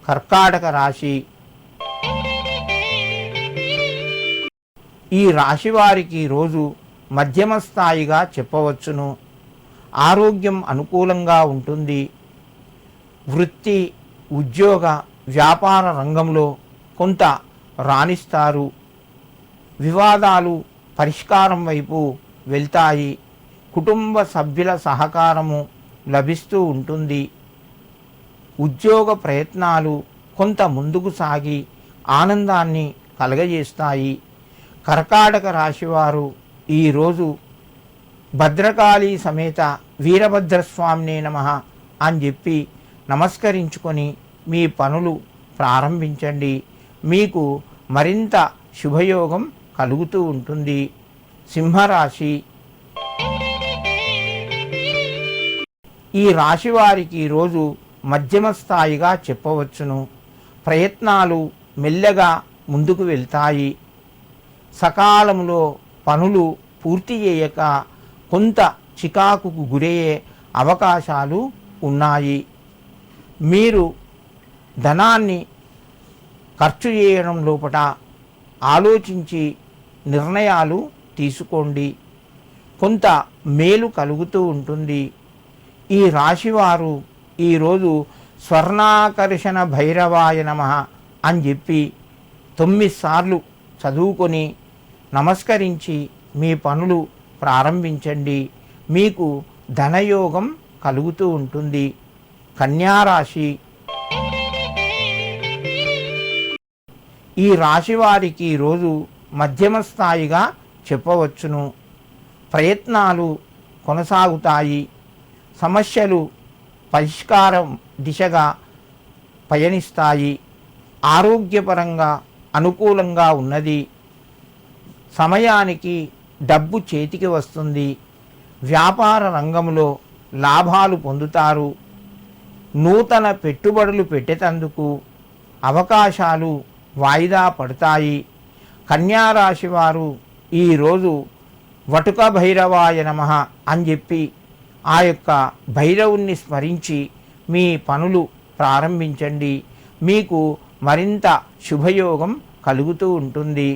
కర్కాటక రాశి. ఈ రాశి వారికి రోజు మధ్యమ స్థాయిగా చెప్పవచ్చును. ఆరోగ్యం అనుకూలంగా ఉంటుంది. వృత్తి, ఉద్యోగ, వ్యాపార రంగంలో కొంత రాణిస్తారు. వివాదాలు పరిష్కారం వైపు వెళ్తాయి. కుటుంబ సభ్యుల సహకారము లభిస్తూ ఉంటుంది. ఉద్యోగ ప్రయత్నాలు కొంత ముందుకు సాగి ఆనందాన్ని కలగజేస్తాయి. కర్కాటక రాశివారు ఈరోజు భద్రకాళి సమేత వీరభద్రస్వామినే నమః అని చెప్పి నమస్కరించుకొని మీ పనులు ప్రారంభించండి. మీకు మరింత శుభయోగం కలుగుతూ ఉంటుంది. సింహరాశి. ఈ రాశి వారికి ఈరోజు మధ్యమ స్థాయిగా చెప్పవచ్చును. ప్రయత్నాలు మెల్లగా ముందుకు వెళ్తాయి. సకాలంలో పనులు పూర్తి చేయక కొంత చికాకుకు గురయ్యే అవకాశాలు ఉన్నాయి. మీరు ధనాన్ని ఖర్చు చేయడం లోపల ఆలోచించి నిర్ణయాలు తీసుకోండి. కొంత మేలు కలుగుతూ ఉంటుంది. ఈ రాశివారు ఈరోజు స్వర్ణాకర్షణ భైరవాయ నమః అని చెప్పి 9 సార్లు చదువుకొని నమస్కరించి మీ పనులు ప్రారంభించండి. మీకు ధనయోగం కలుగుతూ ఉంటుంది. కన్యారాశి. ఈ రాశి వారికి ఈరోజు మధ్యమ స్థాయిగా చెప్పవచ్చును. ప్రయత్నాలు కొనసాగుతాయి. సమస్యలు పరిష్కారం దిశగా పయనిస్తాయి. ఆరోగ్యపరంగా అనుకూలంగా ఉన్నది. సమయానికి డబ్బు చేతికి వస్తుంది. వ్యాపార రంగంలో లాభాలు పొందుతారు. నూతన పెట్టుబడులు పెట్టేందుకు అవకాశాలు వాయిదా పడతాయి. కన్యారాశి వారు ఈరోజు వటుక భైరవాయ నమః అని చెప్పి ఆ యొక్క భైరవుణ్ణి స్మరించి మీ పనులు ప్రారంభించండి. మీకు మరింత శుభయోగం కలుగుతూ ఉంటుంది.